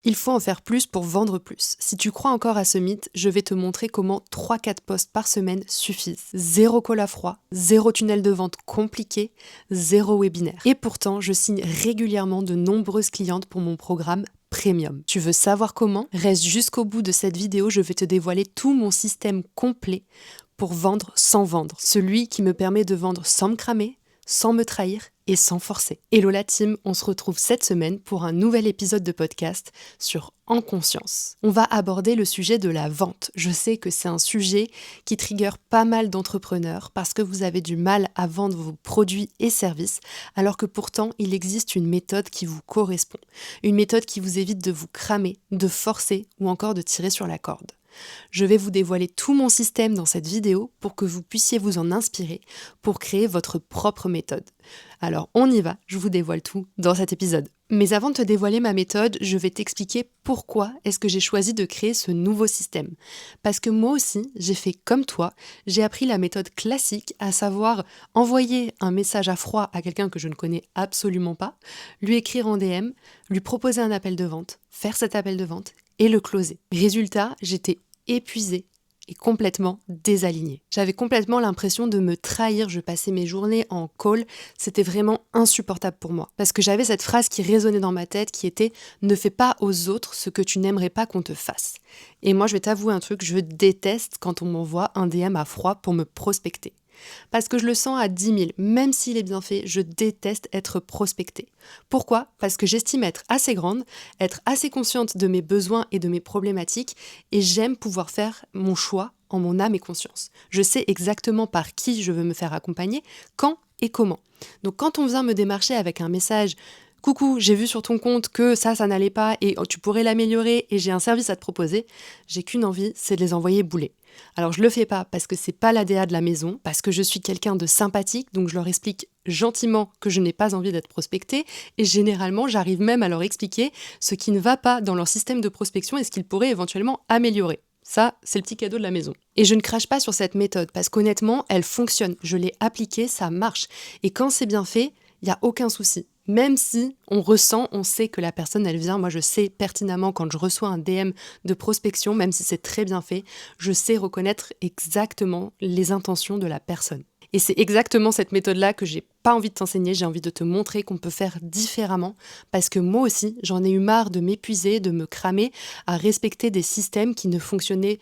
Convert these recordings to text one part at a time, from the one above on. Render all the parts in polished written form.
Il faut en faire plus pour vendre plus. Si tu crois encore à ce mythe, je vais te montrer comment 3-4 posts par semaine suffisent. Zéro call à froid, zéro tunnel de vente compliqué, zéro webinaire. Et pourtant, je signe régulièrement de nombreuses clientes pour mon programme Premium. Tu veux savoir comment? Reste jusqu'au bout de cette vidéo, je vais te dévoiler tout mon système complet pour vendre sans vendre. Celui qui me permet de vendre sans me cramer, sans me trahir et sans forcer. Hello la team, on se retrouve cette semaine pour un nouvel épisode de podcast sur En Conscience. On va aborder le sujet de la vente. Je sais que c'est un sujet qui trigger pas mal d'entrepreneurs parce que vous avez du mal à vendre vos produits et services, alors que pourtant il existe une méthode qui vous correspond. Une méthode qui vous évite de vous cramer, de forcer ou encore de tirer sur la corde. Je vais vous dévoiler tout mon système dans cette vidéo pour que vous puissiez vous en inspirer pour créer votre propre méthode. Alors on y va, je vous dévoile tout dans cet épisode. Mais avant de te dévoiler ma méthode, je vais t'expliquer pourquoi est-ce que j'ai choisi de créer ce nouveau système. Parce que moi aussi, j'ai fait comme toi, j'ai appris la méthode classique, à savoir envoyer un message à froid à quelqu'un que je ne connais absolument pas, lui écrire en DM, lui proposer un appel de vente, faire cet appel de vente et le closer. Résultat, j'étais épuisée et complètement désalignée. J'avais complètement l'impression de me trahir, je passais mes journées en call, c'était vraiment insupportable pour moi. Parce que j'avais cette phrase qui résonnait dans ma tête qui était « Ne fais pas aux autres ce que tu n'aimerais pas qu'on te fasse ». Et moi je vais t'avouer un truc, je déteste quand on m'envoie un DM à froid pour me prospecter. Parce que je le sens à 10 000, même s'il est bien fait, je déteste être prospectée. Pourquoi? Parce que j'estime être assez grande, être assez consciente de mes besoins et de mes problématiques, et j'aime pouvoir faire mon choix en mon âme et conscience. Je sais exactement par qui je veux me faire accompagner, quand et comment. Donc quand on vient me démarcher avec un message « Coucou, j'ai vu sur ton compte que ça n'allait pas et tu pourrais l'améliorer et j'ai un service à te proposer », j'ai qu'une envie, c'est de les envoyer bouler. Alors je le fais pas parce que c'est pas l'ADA de la maison, parce que je suis quelqu'un de sympathique, donc je leur explique gentiment que je n'ai pas envie d'être prospectée et généralement j'arrive même à leur expliquer ce qui ne va pas dans leur système de prospection et ce qu'ils pourraient éventuellement améliorer. Ça, c'est le petit cadeau de la maison. Et je ne crache pas sur cette méthode parce qu'honnêtement, elle fonctionne. Je l'ai appliquée, ça marche. Et quand c'est bien fait, il n'y a aucun souci. Même si on ressent, on sait que la personne, elle vient. Moi, je sais pertinemment quand je reçois un DM de prospection, même si c'est très bien fait, je sais reconnaître exactement les intentions de la personne. Et c'est exactement cette méthode-là que j'ai pas envie de t'enseigner, j'ai envie de te montrer qu'on peut faire différemment, parce que moi aussi, j'en ai eu marre de m'épuiser, de me cramer à respecter des systèmes qui ne fonctionnaient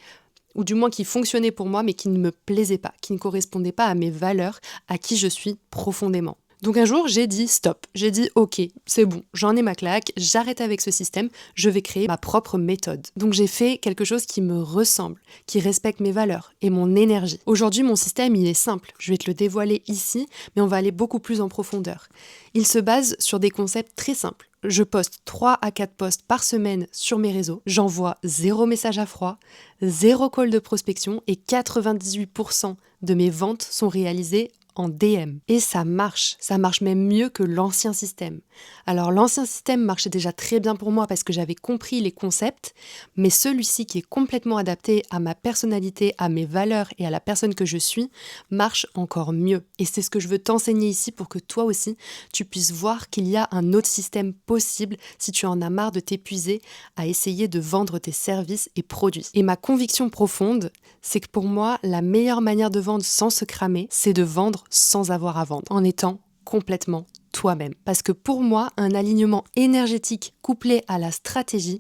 ou du moins qui fonctionnaient pour moi, mais qui ne me plaisaient pas, qui ne correspondaient pas à mes valeurs, à qui je suis profondément. Donc un jour, j'ai dit stop, j'ai dit ok, c'est bon, j'en ai ma claque, j'arrête avec ce système, je vais créer ma propre méthode. Donc j'ai fait quelque chose qui me ressemble, qui respecte mes valeurs et mon énergie. Aujourd'hui, mon système, il est simple, je vais te le dévoiler ici, mais on va aller beaucoup plus en profondeur. Il se base sur des concepts très simples. Je poste 3 à 4 posts par semaine sur mes réseaux, j'envoie 0 message à froid, 0 call de prospection et 98% de mes ventes sont réalisées en DM. Et ça marche même mieux que l'ancien système. Alors l'ancien système marchait déjà très bien pour moi parce que j'avais compris les concepts, mais celui-ci qui est complètement adapté à ma personnalité, à mes valeurs et à la personne que je suis, marche encore mieux. Et c'est ce que je veux t'enseigner ici pour que toi aussi, tu puisses voir qu'il y a un autre système possible si tu en as marre de t'épuiser à essayer de vendre tes services et produits. Et ma conviction profonde, c'est que pour moi, la meilleure manière de vendre sans se cramer, c'est de vendre sans avoir à vendre, en étant complètement toi-même. Parce que pour moi, un alignement énergétique couplé à la stratégie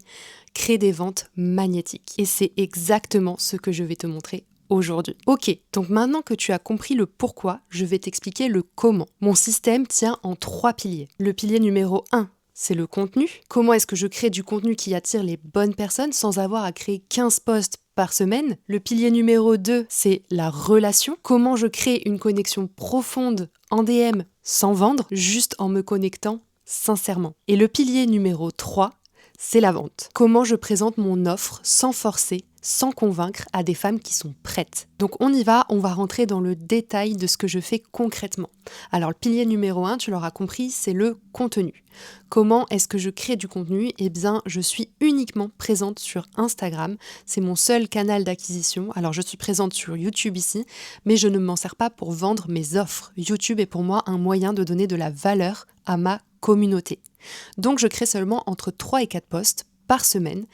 crée des ventes magnétiques. Et c'est exactement ce que je vais te montrer aujourd'hui. Ok, donc maintenant que tu as compris le pourquoi, je vais t'expliquer le comment. Mon système tient en 3 piliers. Le pilier numéro 1, c'est le contenu. Comment est-ce que je crée du contenu qui attire les bonnes personnes sans avoir à créer 15 posts par semaine? Le pilier numéro 2, c'est la relation. Comment je crée une connexion profonde en DM sans vendre, juste en me connectant sincèrement. Et le pilier numéro 3, c'est la vente. Comment je présente mon offre sans forcer, sans convaincre à des femmes qui sont prêtes. Donc on y va, on va rentrer dans le détail de ce que je fais concrètement. Alors le pilier numéro 1, tu l'auras compris, c'est le contenu. Comment est-ce que je crée du contenu? Eh bien, je suis uniquement présente sur Instagram. C'est mon seul canal d'acquisition. Alors je suis présente sur YouTube ici, mais je ne m'en sers pas pour vendre mes offres. YouTube est pour moi un moyen de donner de la valeur à ma communauté. Donc je crée seulement entre 3 et 4 posts par semaine,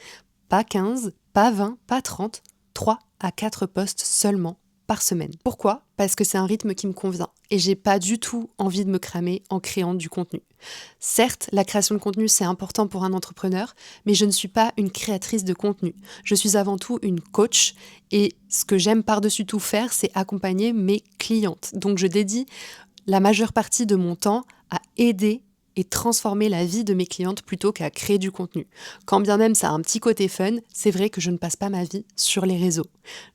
pas 15, pas 20, pas 30, 3 à 4 posts seulement par semaine. Pourquoi ? Parce que c'est un rythme qui me convient et j'ai pas du tout envie de me cramer en créant du contenu. Certes, la création de contenu c'est important pour un entrepreneur, mais je ne suis pas une créatrice de contenu. Je suis avant tout une coach et ce que j'aime par-dessus tout faire, c'est accompagner mes clientes. Donc je dédie la majeure partie de mon temps à aider et transformer la vie de mes clientes plutôt qu'à créer du contenu. Quand bien même ça a un petit côté fun, c'est vrai que je ne passe pas ma vie sur les réseaux.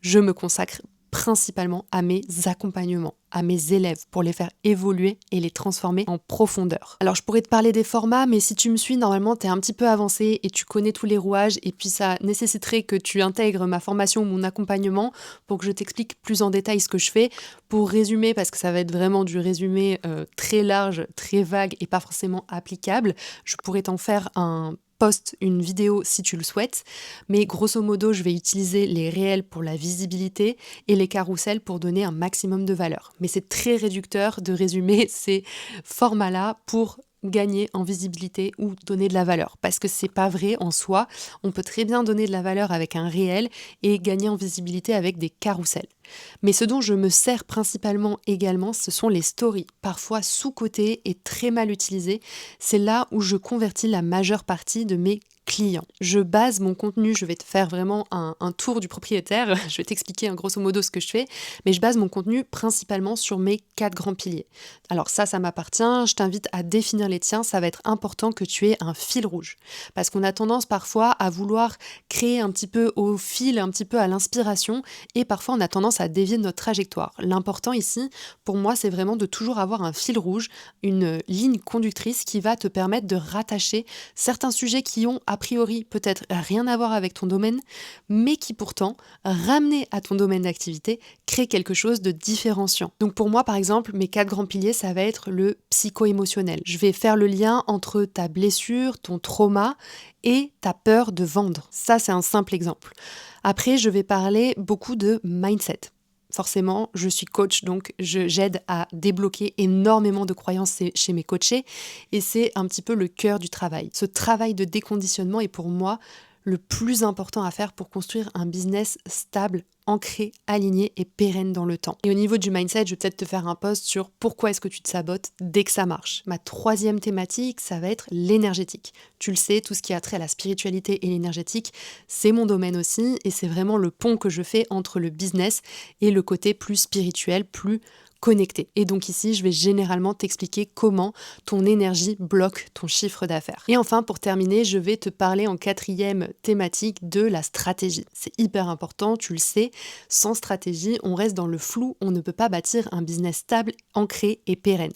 Je me consacre principalement à mes accompagnements, à mes élèves pour les faire évoluer et les transformer en profondeur. Alors je pourrais te parler des formats, mais si tu me suis, normalement tu es un petit peu avancé et tu connais tous les rouages et puis ça nécessiterait que tu intègres ma formation ou mon accompagnement pour que je t'explique plus en détail ce que je fais. Pour résumer, parce que ça va être vraiment du résumé très large, très vague et pas forcément applicable, je pourrais t'en faire un une vidéo si tu le souhaites, mais grosso modo, je vais utiliser les réels pour la visibilité et les carousels pour donner un maximum de valeur. Mais c'est très réducteur de résumer ces formats-là pour gagner en visibilité ou donner de la valeur. Parce que c'est pas vrai en soi, on peut très bien donner de la valeur avec un réel et gagner en visibilité avec des carousels. Mais ce dont je me sers principalement également, ce sont les stories, parfois sous-cotées et très mal utilisées. C'est là où je convertis la majeure partie de mes clients. Je base mon contenu, je vais te faire vraiment un tour du propriétaire, je vais t'expliquer grosso modo ce que je fais, mais je base mon contenu principalement sur mes 4 grands piliers. Alors ça m'appartient, je t'invite à définir les tiens, ça va être important que tu aies un fil rouge. Parce qu'on a tendance parfois à vouloir créer un petit peu au fil, un petit peu à l'inspiration, et parfois on a tendance à dévier de notre trajectoire. L'important ici, pour moi, c'est vraiment de toujours avoir un fil rouge, une ligne conductrice qui va te permettre de rattacher certains sujets qui ont a priori peut-être rien à voir avec ton domaine, mais qui pourtant, ramenés à ton domaine d'activité, créent quelque chose de différenciant. Donc pour moi, par exemple, mes 4 grands piliers, ça va être le psycho-émotionnel. Je vais faire le lien entre ta blessure, ton trauma et ta peur de vendre. Ça, c'est un simple exemple. Après, je vais parler beaucoup de mindset. Forcément, je suis coach, donc j'aide à débloquer énormément de croyances chez mes coachés et c'est un petit peu le cœur du travail. Ce travail de déconditionnement est pour moi le plus important à faire pour construire un business stable, ancré, aligné et pérenne dans le temps. Et au niveau du mindset, je vais peut-être te faire un post sur pourquoi est-ce que tu te sabotes dès que ça marche. Ma 3e thématique, ça va être l'énergétique. Tu le sais, tout ce qui a trait à la spiritualité et l'énergétique, c'est mon domaine aussi et c'est vraiment le pont que je fais entre le business et le côté plus spirituel, plus connecté. Et donc ici, je vais généralement t'expliquer comment ton énergie bloque ton chiffre d'affaires. Et enfin, pour terminer, je vais te parler en 4e thématique de la stratégie. C'est hyper important, tu le sais, sans stratégie, on reste dans le flou, on ne peut pas bâtir un business stable, ancré et pérenne.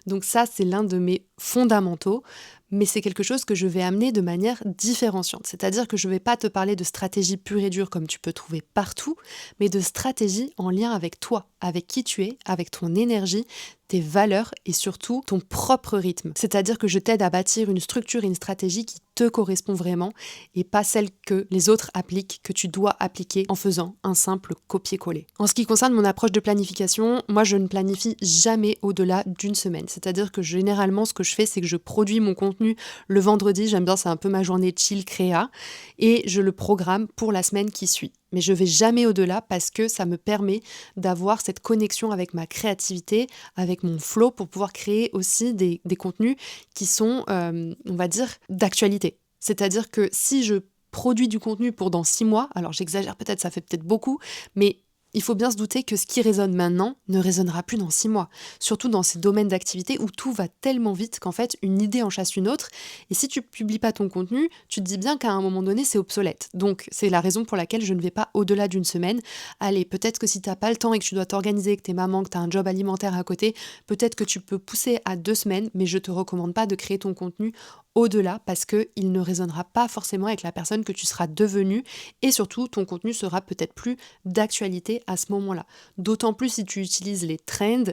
Donc ça, c'est l'un de mes fondamentaux, mais c'est quelque chose que je vais amener de manière différenciante. C'est-à-dire que je ne vais pas te parler de stratégie pure et dure comme tu peux trouver partout, mais de stratégie en lien avec toi, avec qui tu es, avec ton énergie, tes valeurs et surtout ton propre rythme. C'est-à-dire que je t'aide à bâtir une structure et une stratégie qui te correspond vraiment et pas celle que les autres appliquent, que tu dois appliquer en faisant un simple copier-coller. En ce qui concerne mon approche de planification, moi je ne planifie jamais au-delà d'une semaine. C'est-à-dire que généralement ce que je fais, c'est que je produis mon contenu le vendredi, j'aime bien, c'est un peu ma journée chill créa, et je le programme pour la semaine qui suit. Mais je vais jamais au-delà parce que ça me permet d'avoir cette connexion avec ma créativité, avec mon flow pour pouvoir créer aussi des contenus qui sont, on va dire, d'actualité. C'est-à-dire que si je produis du contenu pour dans 6 mois, alors j'exagère peut-être, ça fait peut-être beaucoup, mais il faut bien se douter que ce qui résonne maintenant ne résonnera plus dans 6 mois. Surtout dans ces domaines d'activité où tout va tellement vite qu'en fait, une idée en chasse une autre. Et si tu publies pas ton contenu, tu te dis bien qu'à un moment donné, c'est obsolète. Donc, c'est la raison pour laquelle je ne vais pas au-delà d'une semaine. Allez, peut-être que si tu n'as pas le temps et que tu dois t'organiser, que tu es maman, que tu as un job alimentaire à côté, peut-être que tu peux pousser à 2 semaines, mais je te recommande pas de créer ton contenu au-delà parce qu'il ne résonnera pas forcément avec la personne que tu seras devenue et surtout ton contenu sera peut-être plus d'actualité à ce moment-là. D'autant plus si tu utilises les trends,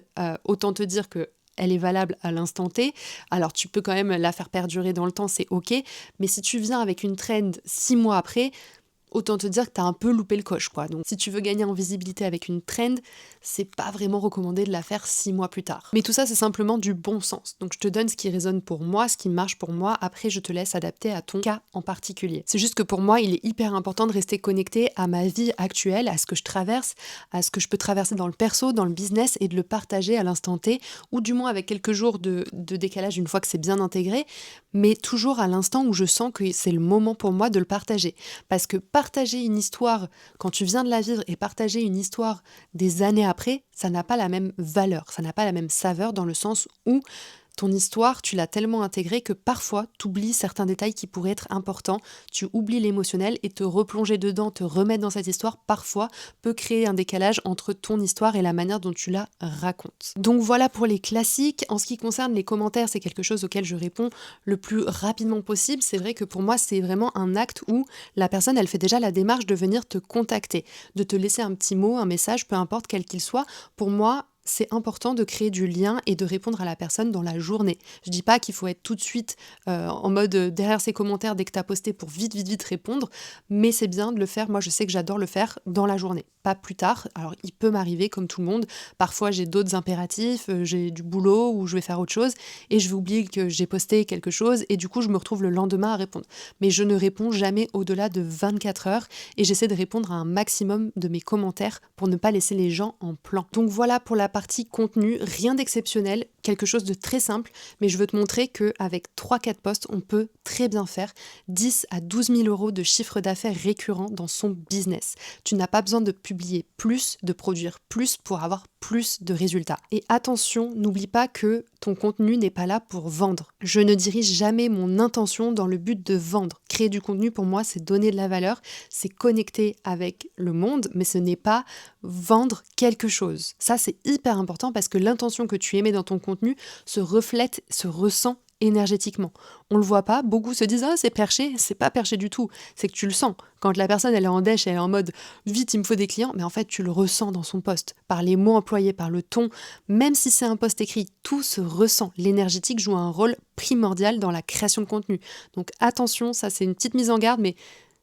autant te dire que elle est valable à l'instant T, alors tu peux quand même la faire perdurer dans le temps, c'est ok, mais si tu viens avec une trend 6 mois après, autant te dire que t'as un peu loupé le coche, quoi. Donc si tu veux gagner en visibilité avec une trend, c'est pas vraiment recommandé de la faire 6 mois plus tard. Mais tout ça, c'est simplement du bon sens. Donc je te donne ce qui résonne pour moi, ce qui marche pour moi, après je te laisse adapter à ton cas en particulier. C'est juste que pour moi, il est hyper important de rester connecté à ma vie actuelle, à ce que je traverse, à ce que je peux traverser dans le perso, dans le business, et de le partager à l'instant T, ou du moins avec quelques jours de décalage une fois que c'est bien intégré, mais toujours à l'instant où je sens que c'est le moment pour moi de le partager. Parce que partager une histoire quand tu viens de la vivre et partager une histoire des années après, ça n'a pas la même valeur, ça n'a pas la même saveur dans le sens où ton histoire, tu l'as tellement intégrée que parfois, tu oublies certains détails qui pourraient être importants, tu oublies l'émotionnel et te replonger dedans, te remettre dans cette histoire, parfois peut créer un décalage entre ton histoire et la manière dont tu la racontes. Donc voilà pour les classiques. En ce qui concerne les commentaires, c'est quelque chose auquel je réponds le plus rapidement possible. C'est vrai que pour moi, c'est vraiment un acte où la personne, elle fait déjà la démarche de venir te contacter, de te laisser un petit mot, un message, peu importe quel qu'il soit. Pour moi, c'est important de créer du lien et de répondre à la personne dans la journée. Je dis pas qu'il faut être tout de suite en mode derrière ses commentaires dès que tu as posté pour vite répondre, mais c'est bien de le faire. Moi, je sais que j'adore le faire dans la journée, pas plus tard. Alors, il peut m'arriver comme tout le monde. Parfois, j'ai d'autres impératifs, j'ai du boulot ou je vais faire autre chose et je vais oublier que j'ai posté quelque chose et du coup, je me retrouve le lendemain à répondre. Mais je ne réponds jamais au-delà de 24 heures et j'essaie de répondre à un maximum de mes commentaires pour ne pas laisser les gens en plan. Donc voilà pour la partie contenu, rien d'exceptionnel, quelque chose de très simple, mais je veux te montrer qu'avec 3-4 posts, on peut très bien faire 10 à 12 000 euros de chiffre d'affaires récurrent dans son business. Tu n'as pas besoin de publier plus, de produire plus pour avoir plus de résultats. Et attention, n'oublie pas que ton contenu n'est pas là pour vendre. Je ne dirige jamais mon intention dans le but de vendre. Créer du contenu, pour moi, c'est donner de la valeur, c'est connecter avec le monde, mais ce n'est pas vendre quelque chose. Ça, c'est hyper important parce que l'intention que tu émets dans ton contenu se reflète, se ressent énergétiquement. On le voit pas, beaucoup se disent « Ah, c'est perché », c'est pas perché du tout, c'est que tu le sens. Quand la personne, elle est en dèche, elle est en mode « Vite, il me faut des clients », mais en fait, tu le ressens dans son post, par les mots employés, par le ton, même si c'est un post écrit, tout se ressent. L'énergétique joue un rôle primordial dans la création de contenu. Donc attention, ça c'est une petite mise en garde, mais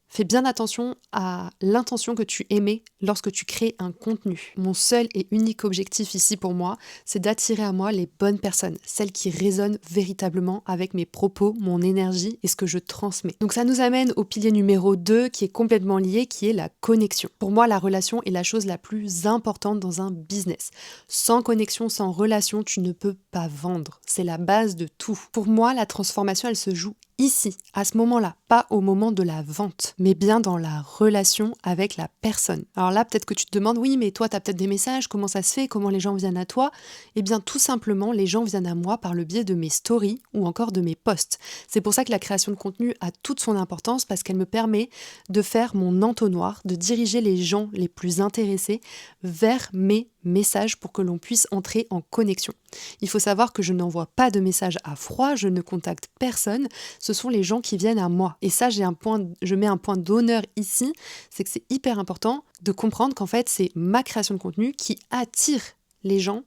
fais bien attention à l'intention que tu émets lorsque tu crées un contenu. Mon seul et unique objectif ici pour moi, c'est d'attirer à moi les bonnes personnes, celles qui résonnent véritablement avec mes propos, mon énergie et ce que je transmets. Donc ça nous amène au pilier numéro 2 qui est complètement lié, qui est la connexion. Pour moi, la relation est la chose la plus importante dans un business. Sans connexion, sans relation, tu ne peux pas vendre. C'est la base de tout. Pour moi, la transformation, elle se joue ici, à ce moment-là, pas au moment de la vente, mais bien dans la relation avec la personne. Alors là, peut-être que tu te demandes, oui, mais toi, tu as peut-être des messages, comment ça se fait, comment les gens viennent à toi? Eh bien, tout simplement, les gens viennent à moi par le biais de mes stories ou encore de mes posts. C'est pour ça que la création de contenu a toute son importance parce qu'elle me permet de faire mon entonnoir, de diriger les gens les plus intéressés vers mes messages pour que l'on puisse entrer en connexion. Il faut savoir que je n'envoie pas de messages à froid, je ne contacte personne, ce sont les gens qui viennent à moi. Et ça, je mets un point d'honneur ici, c'est que c'est hyper important de comprendre qu'en fait, c'est ma création de contenu qui attire les gens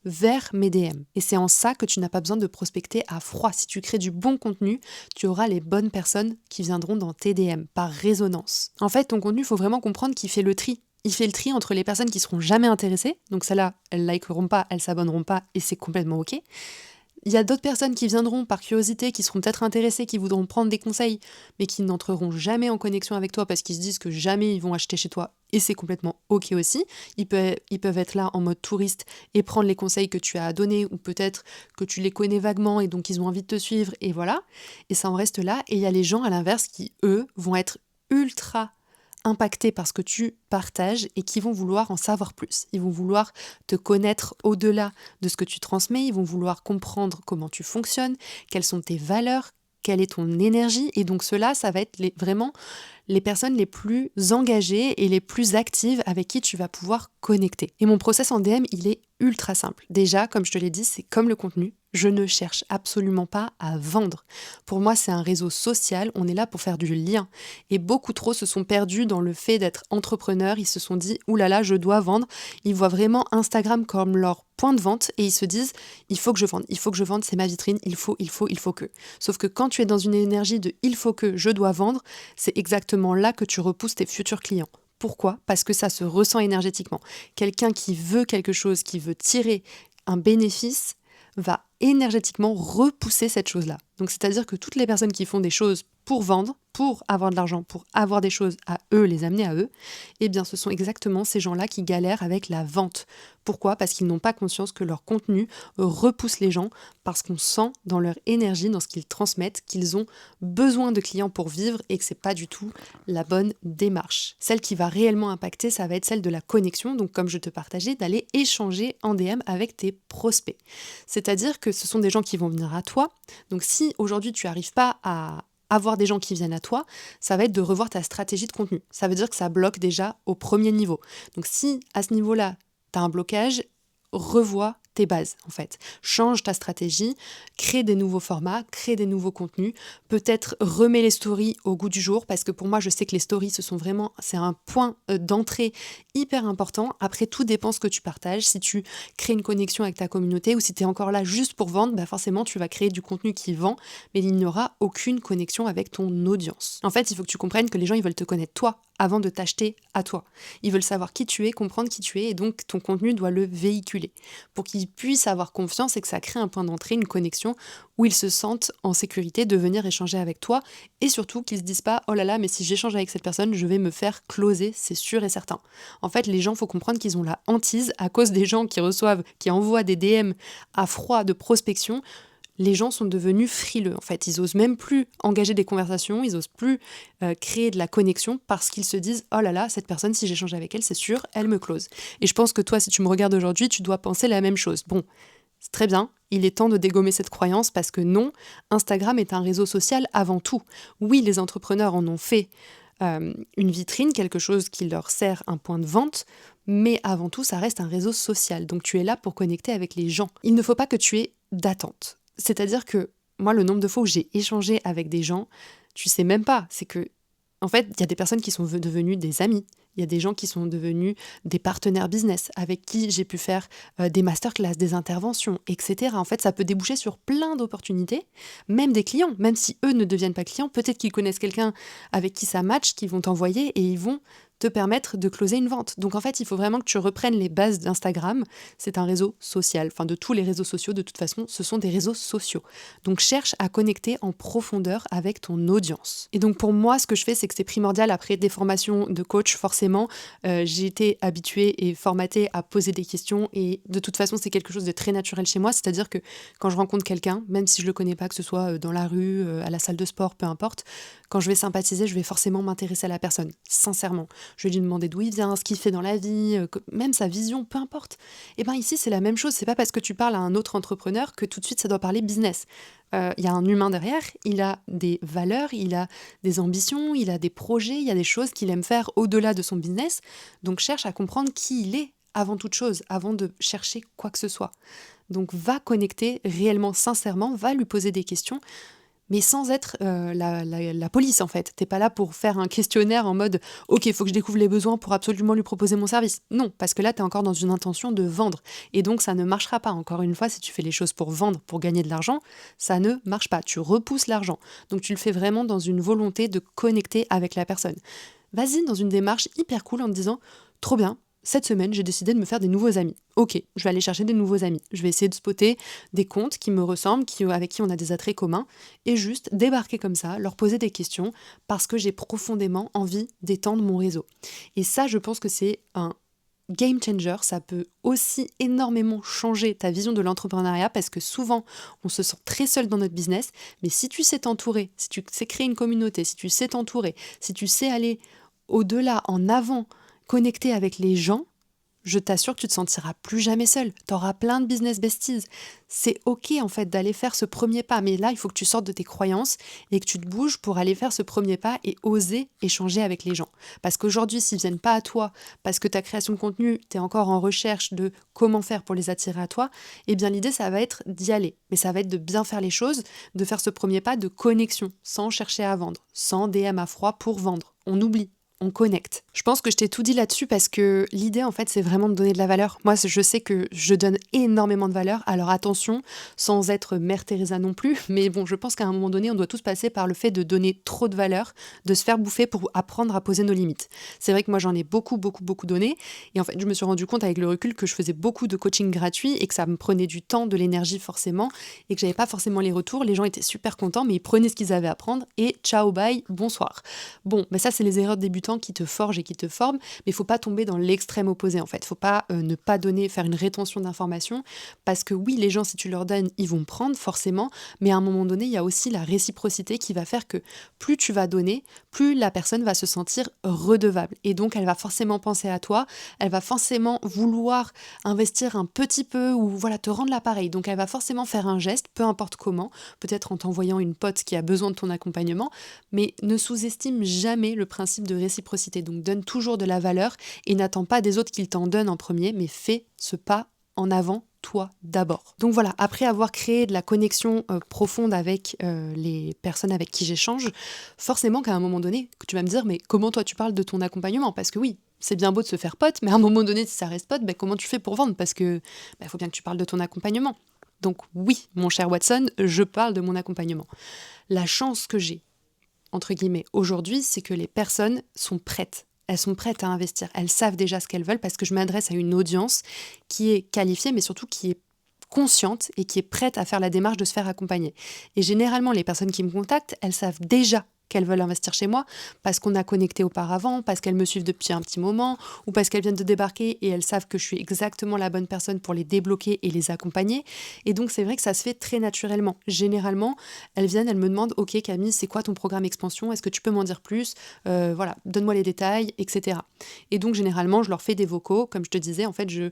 vers mes DM. Et c'est en ça que tu n'as pas besoin de prospecter à froid. Si tu crées du bon contenu, tu auras les bonnes personnes qui viendront dans tes DM, par résonance. En fait, ton contenu, il faut vraiment comprendre qu'il fait le tri. Il fait le tri entre les personnes qui seront jamais intéressées, donc celles-là, elles likeront pas, elles s'abonneront pas, et c'est complètement ok. Il y a d'autres personnes qui viendront par curiosité, qui seront peut-être intéressées, qui voudront prendre des conseils, mais qui n'entreront jamais en connexion avec toi parce qu'ils se disent que jamais ils vont acheter chez toi, et c'est complètement ok aussi. Ils peuvent être là en mode touriste et prendre les conseils que tu as à donner, ou peut-être que tu les connais vaguement et donc ils ont envie de te suivre, et voilà. Et ça en reste là. Et il y a les gens à l'inverse qui, eux, vont être ultra impactés par ce que tu partages et qui vont vouloir en savoir plus. Ils vont vouloir te connaître au-delà de ce que tu transmets, ils vont vouloir comprendre comment tu fonctionnes, quelles sont tes valeurs, quelle est ton énergie. Et donc cela, ça va être vraiment les personnes les plus engagées et les plus actives avec qui tu vas pouvoir connecter. Et mon process en DM, il est ultra simple. Déjà, comme je te l'ai dit, c'est comme le contenu. Je ne cherche absolument pas à vendre. Pour moi, c'est un réseau social, on est là pour faire du lien. Et beaucoup trop se sont perdus dans le fait d'être entrepreneurs, ils se sont dit « Ouh là là, je dois vendre ». Ils voient vraiment Instagram comme leur point de vente et ils se disent « Il faut que je vende, c'est ma vitrine, il faut que ». Sauf que quand tu es dans une énergie de « il faut que, je dois vendre », c'est exactement là que tu repousses tes futurs clients. Pourquoi ? Parce que ça se ressent énergétiquement. Quelqu'un qui veut quelque chose, qui veut tirer un bénéfice, va énergétiquement repousser cette chose-là. Donc c'est-à-dire que toutes les personnes qui font des choses pour vendre, pour avoir de l'argent, pour avoir des choses à eux, les amener à eux, eh bien ce sont exactement ces gens-là qui galèrent avec la vente. Pourquoi ? Parce qu'ils n'ont pas conscience que leur contenu repousse les gens, parce qu'on sent dans leur énergie, dans ce qu'ils transmettent, qu'ils ont besoin de clients pour vivre et que c'est pas du tout la bonne démarche. Celle qui va réellement impacter, ça va être celle de la connexion, donc comme je te partageais, d'aller échanger en DM avec tes prospects. C'est-à-dire que ce sont des gens qui vont venir à toi, donc si aujourd'hui tu n'arrives pas à avoir des gens qui viennent à toi, ça va être de revoir ta stratégie de contenu. Ça veut dire que ça bloque déjà au premier niveau. Donc si à ce niveau-là, tu as un blocage, revois tes bases en fait. Change ta stratégie, crée des nouveaux formats, crée des nouveaux contenus, peut-être remets les stories au goût du jour parce que pour moi je sais que les stories c'est un point d'entrée hyper important. Après tout dépend ce que tu partages, si tu crées une connexion avec ta communauté ou si tu es encore là juste pour vendre, forcément tu vas créer du contenu qui vend mais il n'y aura aucune connexion avec ton audience. En fait il faut que tu comprennes que les gens ils veulent te connaître toi avant de t'acheter à toi. Ils veulent savoir qui tu es, comprendre qui tu es et donc ton contenu doit le véhiculer pour qu'ils puissent avoir confiance et que ça crée un point d'entrée, une connexion où ils se sentent en sécurité de venir échanger avec toi et surtout qu'ils se disent pas « Oh là là, mais si j'échange avec cette personne, je vais me faire closer, c'est sûr et certain ». En fait, les gens, faut comprendre qu'ils ont la hantise à cause des gens qui envoient des DM à froid de prospection. Les gens sont devenus frileux, en fait. Ils osent même plus engager des conversations, ils osent plus créer de la connexion parce qu'ils se disent « Oh là là, cette personne, si j'échange avec elle, c'est sûr, elle me close ». Et je pense que toi, si tu me regardes aujourd'hui, tu dois penser la même chose. Bon, c'est très bien, il est temps de dégommer cette croyance parce que non, Instagram est un réseau social avant tout. Oui, les entrepreneurs en ont fait une vitrine, quelque chose qui leur sert un point de vente, mais avant tout, ça reste un réseau social. Donc tu es là pour connecter avec les gens. Il ne faut pas que tu aies d'attente. C'est-à-dire que moi, le nombre de fois où j'ai échangé avec des gens, tu sais même pas, c'est que, en fait, il y a des personnes qui sont devenues des amis. Il y a des gens qui sont devenus des partenaires business avec qui j'ai pu faire des masterclass, des interventions, etc. En fait, ça peut déboucher sur plein d'opportunités, même des clients. Même si eux ne deviennent pas clients, peut-être qu'ils connaissent quelqu'un avec qui ça match, qu'ils vont t'envoyer et ils vont te permettre de closer une vente. Donc en fait, il faut vraiment que tu reprennes les bases d'Instagram. C'est un réseau social. Enfin, de tous les réseaux sociaux, de toute façon, ce sont des réseaux sociaux. Donc cherche à connecter en profondeur avec ton audience. Et donc pour moi, ce que je fais, c'est que c'est primordial après des formations de coach, forcément. J'ai été habituée et formatée à poser des questions et de toute façon, c'est quelque chose de très naturel chez moi. C'est-à-dire que quand je rencontre quelqu'un, même si je le connais pas, que ce soit dans la rue, à la salle de sport, peu importe, quand je vais sympathiser, je vais forcément m'intéresser à la personne, sincèrement. Je vais lui demander d'où il vient, ce qu'il fait dans la vie, même sa vision, peu importe. Et bien ici, c'est la même chose. C'est pas parce que tu parles à un autre entrepreneur que tout de suite, ça doit parler business. Il y a un humain derrière, il a des valeurs, il a des ambitions, il a des projets, il y a des choses qu'il aime faire au-delà de son business. Donc cherche à comprendre qui il est avant toute chose, avant de chercher quoi que ce soit. Donc va connecter réellement, sincèrement, va lui poser des questions, mais sans être la police en fait. T'es pas là pour faire un questionnaire en mode « Ok, il faut que je découvre les besoins pour absolument lui proposer mon service ». Non, parce que là, t'es encore dans une intention de vendre. Et donc, ça ne marchera pas. Encore une fois, si tu fais les choses pour vendre, pour gagner de l'argent, ça ne marche pas. Tu repousses l'argent. Donc, tu le fais vraiment dans une volonté de connecter avec la personne. Vas-y dans une démarche hyper cool en te disant « Trop bien, cette semaine, j'ai décidé de me faire des nouveaux amis. Ok, je vais aller chercher des nouveaux amis. Je vais essayer de spotter des comptes qui me ressemblent, avec qui on a des attraits communs, et juste débarquer comme ça, leur poser des questions, parce que j'ai profondément envie d'étendre mon réseau. Et ça, je pense que c'est un game changer. Ça peut aussi énormément changer ta vision de l'entrepreneuriat, parce que souvent, on se sent très seul dans notre business, mais si tu sais t'entourer, si tu sais créer une communauté, si tu sais t'entourer, si tu sais aller au-delà, en avant, connecter avec les gens, je t'assure que tu te sentiras plus jamais seul. Tu auras plein de business besties. C'est ok en fait d'aller faire ce premier pas, mais là il faut que tu sortes de tes croyances et que tu te bouges pour aller faire ce premier pas et oser échanger avec les gens. Parce qu'aujourd'hui, s'ils viennent pas à toi, parce que ta création de contenu, tu es encore en recherche de comment faire pour les attirer à toi, eh bien l'idée ça va être d'y aller. Mais ça va être de bien faire les choses, de faire ce premier pas de connexion, sans chercher à vendre, sans DM à froid pour vendre. On oublie. On connecte. Je pense que je t'ai tout dit là-dessus parce que l'idée, en fait, c'est vraiment de donner de la valeur. Moi, je sais que je donne énormément de valeur. Alors attention, sans être Mère Teresa non plus, mais bon, je pense qu'à un moment donné, on doit tous passer par le fait de donner trop de valeur, de se faire bouffer pour apprendre à poser nos limites. C'est vrai que moi, j'en ai beaucoup donné. Et en fait, je me suis rendu compte avec le recul que je faisais beaucoup de coaching gratuit et que ça me prenait du temps, de l'énergie forcément, et que j'avais pas forcément les retours. Les gens étaient super contents, mais ils prenaient ce qu'ils avaient à prendre et ciao, bye, bonsoir. Bon, mais ça, c'est les erreurs de débutants qui te forgent et qui te forment, mais il faut pas tomber dans l'extrême opposé en fait. Faut pas ne pas donner, faire une rétention d'informations, parce que oui, les gens, si tu leur donnes, ils vont prendre forcément, mais à un moment donné, il y a aussi la réciprocité qui va faire que plus tu vas donner, plus la personne va se sentir redevable. Et donc, elle va forcément penser à toi, elle va forcément vouloir investir un petit peu ou voilà, te rendre l'appareil. Donc, elle va forcément faire un geste, peu importe comment, peut-être en t'envoyant une pote qui a besoin de ton accompagnement, mais ne sous-estime jamais le principe de réciprocité. Donc donne toujours de la valeur et n'attends pas des autres qu'ils t'en donnent en premier, mais fais ce pas en avant toi d'abord. Donc voilà, après avoir créé de la connexion profonde avec les personnes avec qui j'échange, forcément qu'à un moment donné, tu vas me dire mais comment toi tu parles de ton accompagnement? Parce que oui, c'est bien beau de se faire pote, mais à un moment donné, si ça reste pote, comment tu fais pour vendre? Parce que faut bien que tu parles de ton accompagnement. Donc oui, mon cher Watson, je parle de mon accompagnement. La chance que j'ai entre guillemets, aujourd'hui, c'est que les personnes sont prêtes. Elles sont prêtes à investir. Elles savent déjà ce qu'elles veulent parce que je m'adresse à une audience qui est qualifiée, mais surtout qui est consciente et qui est prête à faire la démarche de se faire accompagner. Et généralement, les personnes qui me contactent, elles savent déjà qu'elles veulent investir chez moi parce qu'on a connecté auparavant, parce qu'elles me suivent depuis un petit moment ou parce qu'elles viennent de débarquer et elles savent que je suis exactement la bonne personne pour les débloquer et les accompagner. Et donc, c'est vrai que ça se fait très naturellement. Généralement, elles viennent, elles me demandent « Ok Camille, c'est quoi ton programme expansion? Est-ce que tu peux m'en dire plus? Voilà, donne-moi les détails, etc. » Et donc, généralement, je leur fais des vocaux. Comme je te disais, en fait, je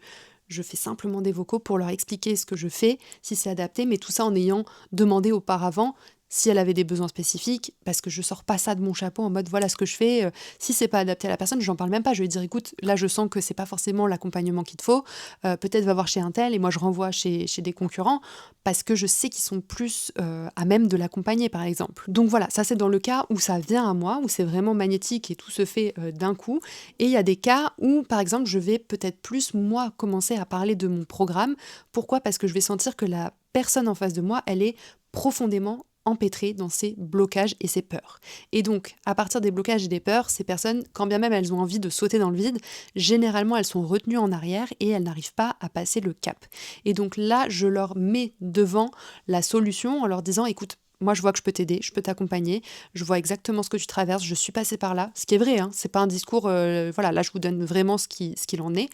fais simplement des vocaux pour leur expliquer ce que je fais, si c'est adapté, mais tout ça en ayant demandé auparavant si elle avait des besoins spécifiques, parce que je sors pas ça de mon chapeau en mode voilà ce que je fais, si c'est pas adapté à la personne, j'en parle même pas, je vais dire écoute, là je sens que c'est pas forcément l'accompagnement qu'il te faut, peut-être va voir chez un tel et moi je renvoie chez des concurrents, parce que je sais qu'ils sont plus à même de l'accompagner par exemple. Donc voilà, ça c'est dans le cas où ça vient à moi, où c'est vraiment magnétique et tout se fait d'un coup, et il y a des cas où par exemple je vais peut-être plus moi commencer à parler de mon programme. Pourquoi? Parce que je vais sentir que la personne en face de moi, elle est profondément empêtrées dans ces blocages et ces peurs. Et donc, à partir des blocages et des peurs, ces personnes, quand bien même elles ont envie de sauter dans le vide, généralement elles sont retenues en arrière et elles n'arrivent pas à passer le cap. Et donc là, je leur mets devant la solution en leur disant, écoute, moi je vois que je peux t'aider, je peux t'accompagner, je vois exactement ce que tu traverses, je suis passée par là, ce qui est vrai, hein, c'est pas un discours, voilà, là je vous donne vraiment ce qu'il en est.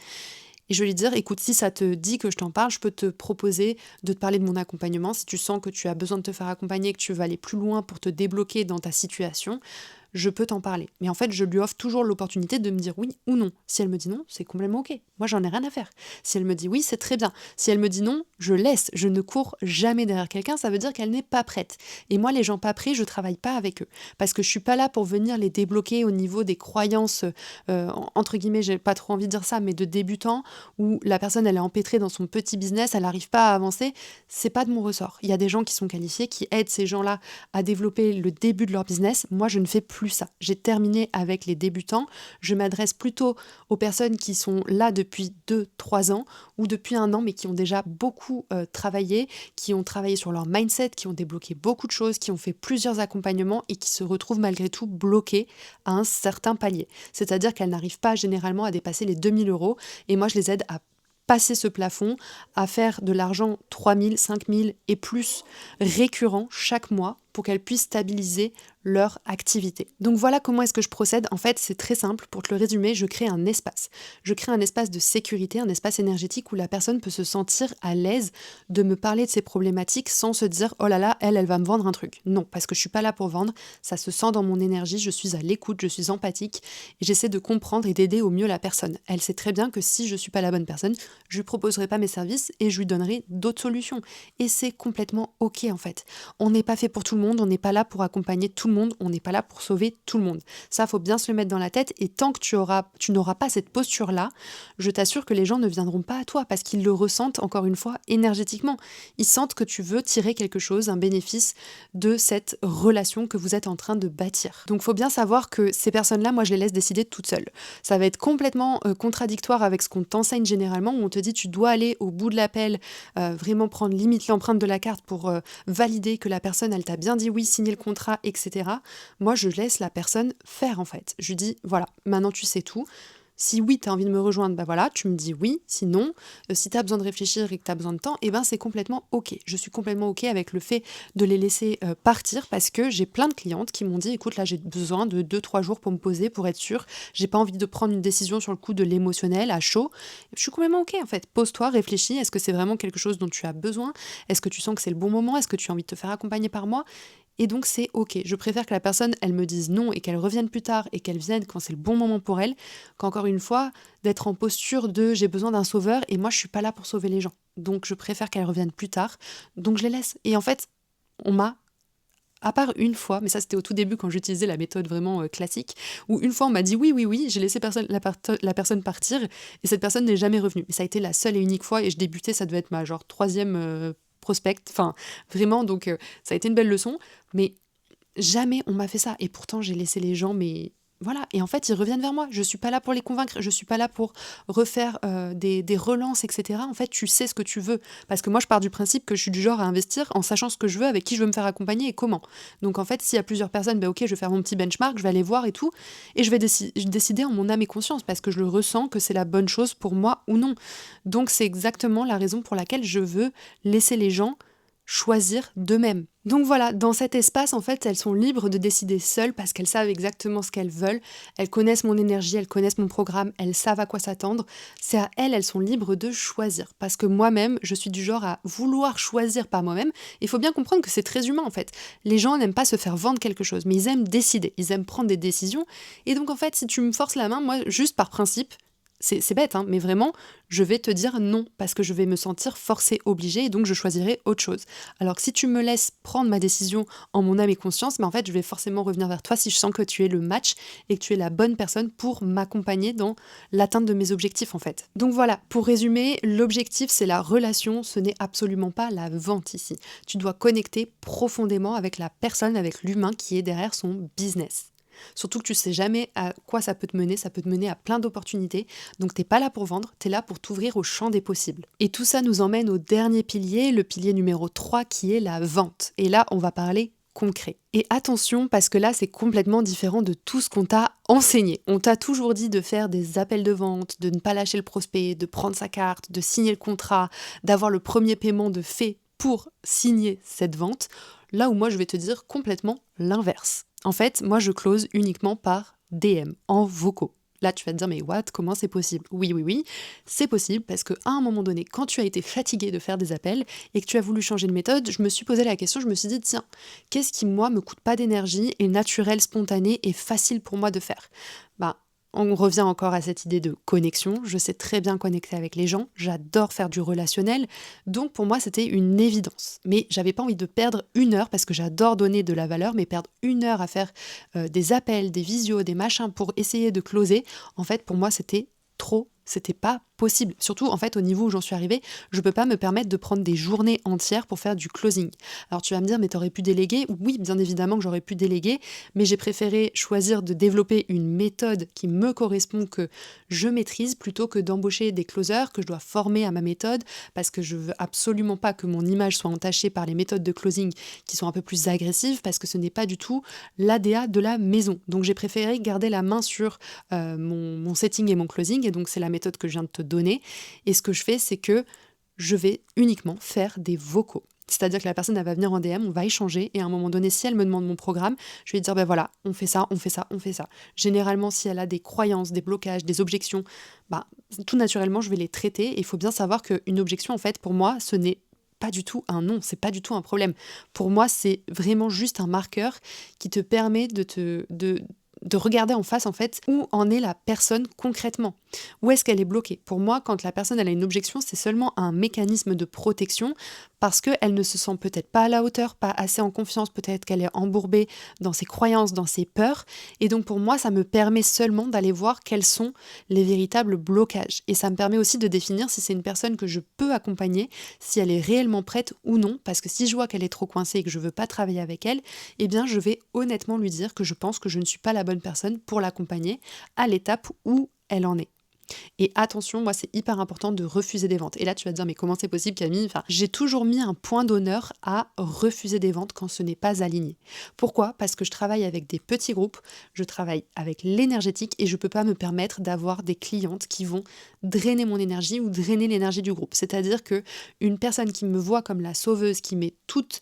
Et je vais lui dire, écoute, si ça te dit que je t'en parle, je peux te proposer de te parler de mon accompagnement. Si tu sens que tu as besoin de te faire accompagner, que tu veux aller plus loin pour te débloquer dans ta situation, je peux t'en parler. Mais en fait, je lui offre toujours l'opportunité de me dire oui ou non. Si elle me dit non, c'est complètement ok. Moi, j'en ai rien à faire. Si elle me dit oui, c'est très bien. Si elle me dit non, je laisse. Je ne cours jamais derrière quelqu'un. Ça veut dire qu'elle n'est pas prête. Et moi, les gens pas prêts, je travaille pas avec eux. Parce que je suis pas là pour venir les débloquer au niveau des croyances, entre guillemets, j'ai pas trop envie de dire ça, mais de débutants, où la personne, elle est empêtrée dans son petit business, elle n'arrive pas à avancer. C'est pas de mon ressort. Il y a des gens qui sont qualifiés, qui aident ces gens-là à développer le début de leur business. Moi, je ne fais plus ça. J'ai terminé avec les débutants. Je m'adresse plutôt aux personnes qui sont là depuis 2-3 ans ou depuis 1 an, mais qui ont déjà beaucoup travaillé, qui ont travaillé sur leur mindset, qui ont débloqué beaucoup de choses, qui ont fait plusieurs accompagnements et qui se retrouvent malgré tout bloquées à un certain palier. C'est-à-dire qu'elles n'arrivent pas généralement à dépasser les 2000 euros et moi, je les aide à passer ce plafond, à faire de l'argent 3000, 5000 et plus récurrent chaque mois pour qu'elles puissent stabiliser leur activité. Donc voilà comment est-ce que je procède. En fait, c'est très simple. Pour te le résumer, je crée un espace. Je crée un espace de sécurité, un espace énergétique où la personne peut se sentir à l'aise de me parler de ses problématiques sans se dire « Oh là là, elle va me vendre un truc ». Non, parce que je suis pas là pour vendre. Ça se sent dans mon énergie. Je suis à l'écoute, je suis empathique et j'essaie de comprendre et d'aider au mieux la personne. Elle sait très bien que si je suis pas la bonne personne, je lui proposerai pas mes services et je lui donnerai d'autres solutions. Et c'est complètement ok en fait. On n'est pas fait pour tout le monde, on n'est pas là pour accompagner tout le monde, on n'est pas là pour sauver tout le monde. Ça, faut bien se le mettre dans la tête et tant que tu n'auras pas cette posture-là, je t'assure que les gens ne viendront pas à toi parce qu'ils le ressentent, encore une fois, énergétiquement. Ils sentent que tu veux tirer quelque chose, un bénéfice de cette relation que vous êtes en train de bâtir. Donc, faut bien savoir que ces personnes-là, moi, je les laisse décider toutes seules. Ça va être complètement contradictoire avec ce qu'on t'enseigne généralement, où on te dit tu dois aller au bout de l'appel, vraiment prendre limite l'empreinte de la carte pour valider que la personne, elle t'a bien dit oui, signer le contrat, etc. Moi, je laisse la personne faire en fait. Je lui dis, voilà, maintenant tu sais tout. Si oui, tu as envie de me rejoindre, bah voilà, tu me dis oui. Sinon, si tu as besoin de réfléchir et que tu as besoin de temps, eh ben c'est complètement ok. Je suis complètement ok avec le fait de les laisser partir parce que j'ai plein de clientes qui m'ont dit, écoute, là j'ai besoin de 2-3 jours pour me poser, pour être sûre. J'ai pas envie de prendre une décision sur le coup de l'émotionnel, à chaud. Je suis complètement ok en fait. Pose-toi, réfléchis. Est-ce que c'est vraiment quelque chose dont tu as besoin? Est-ce que tu sens que c'est le bon moment? Est-ce que tu as envie de te faire accompagner par moi? Et donc c'est ok. Je préfère que la personne, elle me dise non et qu'elle revienne plus tard et qu'elle vienne quand c'est le bon moment pour elle, qu'encore une fois, d'être en posture de j'ai besoin d'un sauveur et moi je suis pas là pour sauver les gens. Donc je préfère qu'elle revienne plus tard. Donc je les laisse. Et en fait, on m'a, à part une fois, mais ça c'était au tout début quand j'utilisais la méthode vraiment classique, où une fois on m'a dit oui, j'ai laissé la personne partir et cette personne n'est jamais revenue. Mais ça a été la seule et unique fois et je débutais, ça devait être ma genre troisième prospect, enfin vraiment, donc ça a été une belle leçon, mais jamais on m'a fait ça. Et pourtant j'ai laissé les gens, mais voilà, et en fait ils reviennent vers moi. Je suis pas là pour les convaincre, je suis pas là pour refaire des relances, etc. En fait tu sais ce que tu veux, parce que moi je pars du principe que je suis du genre à investir en sachant ce que je veux, avec qui je veux me faire accompagner et comment. Donc en fait s'il y a plusieurs personnes, ben ok, je vais faire mon petit benchmark, je vais aller voir et tout, et je vais décider en mon âme et conscience, parce que je le ressens que c'est la bonne chose pour moi ou non. Donc c'est exactement la raison pour laquelle je veux laisser les gens choisir d'eux-mêmes. Donc voilà, dans cet espace, en fait, elles sont libres de décider seules parce qu'elles savent exactement ce qu'elles veulent, elles connaissent mon énergie, elles connaissent mon programme, elles savent à quoi s'attendre. C'est à elles, elles sont libres de choisir. Parce que moi-même, je suis du genre à vouloir choisir par moi-même. Il faut bien comprendre que c'est très humain, en fait. Les gens n'aiment pas se faire vendre quelque chose, mais ils aiment décider, ils aiment prendre des décisions. Et donc, en fait, si tu me forces la main, moi, juste par principe, c'est bête, hein, mais vraiment, je vais te dire non, parce que je vais me sentir forcée, obligée, et donc je choisirai autre chose. Alors que si tu me laisses prendre ma décision en mon âme et conscience, en fait, je vais forcément revenir vers toi si je sens que tu es le match et que tu es la bonne personne pour m'accompagner dans l'atteinte de mes objectifs, en fait. Donc voilà, pour résumer, l'objectif, c'est la relation, ce n'est absolument pas la vente ici. Tu dois connecter profondément avec la personne, avec l'humain qui est derrière son business. Surtout que tu sais jamais à quoi ça peut te mener à plein d'opportunités. Donc t'es pas là pour vendre, t'es là pour t'ouvrir au champ des possibles. Et tout ça nous emmène au dernier pilier, le pilier numéro 3 qui est la vente. Et là, on va parler concret. Et attention, parce que là, c'est complètement différent de tout ce qu'on t'a enseigné. On t'a toujours dit de faire des appels de vente, de ne pas lâcher le prospect, de prendre sa carte, de signer le contrat, d'avoir le premier paiement de fait pour signer cette vente. Là où moi, je vais te dire complètement l'inverse. En fait, moi, je close uniquement par DM, en vocaux. Là, tu vas te dire, mais what? Comment c'est possible? Oui, c'est possible parce qu'à un moment donné, quand tu as été fatigué de faire des appels et que tu as voulu changer de méthode, je me suis posé la question, je me suis dit, tiens, qu'est-ce qui, moi, me coûte pas d'énergie, est naturel, spontané et facile pour moi de faire? On revient encore à cette idée de connexion. Je sais très bien connecter avec les gens. J'adore faire du relationnel. Donc pour moi, c'était une évidence. Mais j'avais pas envie de perdre 1 heure parce que j'adore donner de la valeur, mais perdre 1 heure à faire des appels, des visios, des machins pour essayer de closer, en fait, pour moi, c'était trop. C'était pas possible. Surtout, en fait, au niveau où j'en suis arrivée, je peux pas me permettre de prendre des journées entières pour faire du closing. Alors tu vas me dire, mais t'aurais pu déléguer? Oui, bien évidemment que j'aurais pu déléguer, mais j'ai préféré choisir de développer une méthode qui me correspond, que je maîtrise, plutôt que d'embaucher des closers que je dois former à ma méthode, parce que je veux absolument pas que mon image soit entachée par les méthodes de closing qui sont un peu plus agressives, parce que ce n'est pas du tout l'ADA de la maison. Donc j'ai préféré garder la main sur mon setting et mon closing, et donc c'est la méthode que je viens de te donner. Et ce que je fais, c'est que je vais uniquement faire des vocaux. C'est-à-dire que la personne, elle va venir en DM, on va échanger, et à un moment donné, si elle me demande mon programme, je vais lui dire, ben voilà, on fait ça, on fait ça, on fait ça. Généralement, si elle a des croyances, des blocages, des objections, tout naturellement, je vais les traiter. Et il faut bien savoir qu'une objection, en fait, pour moi, ce n'est pas du tout un non, c'est pas du tout un problème. Pour moi, c'est vraiment juste un marqueur qui te permet de regarder en face, en fait, où en est la personne concrètement. Où est-ce qu'elle est bloquée? Pour moi, quand la personne elle a une objection, c'est seulement un mécanisme de protection parce qu'elle ne se sent peut-être pas à la hauteur, pas assez en confiance, peut-être qu'elle est embourbée dans ses croyances, dans ses peurs. Et donc pour moi, ça me permet seulement d'aller voir quels sont les véritables blocages. Et ça me permet aussi de définir si c'est une personne que je peux accompagner, si elle est réellement prête ou non. Parce que si je vois qu'elle est trop coincée et que je ne veux pas travailler avec elle, eh bien je vais honnêtement lui dire que je pense que je ne suis pas la bonne personne pour l'accompagner à l'étape où elle en est. Et attention, moi c'est hyper important de refuser des ventes. Et là tu vas te dire mais comment c'est possible Camille? J'ai toujours mis un point d'honneur à refuser des ventes quand ce n'est pas aligné. Pourquoi? Parce que je travaille avec des petits groupes, je travaille avec l'énergétique et je peux pas me permettre d'avoir des clientes qui vont drainer mon énergie ou drainer l'énergie du groupe. C'est-à-dire que une personne qui me voit comme la sauveuse, qui met toutes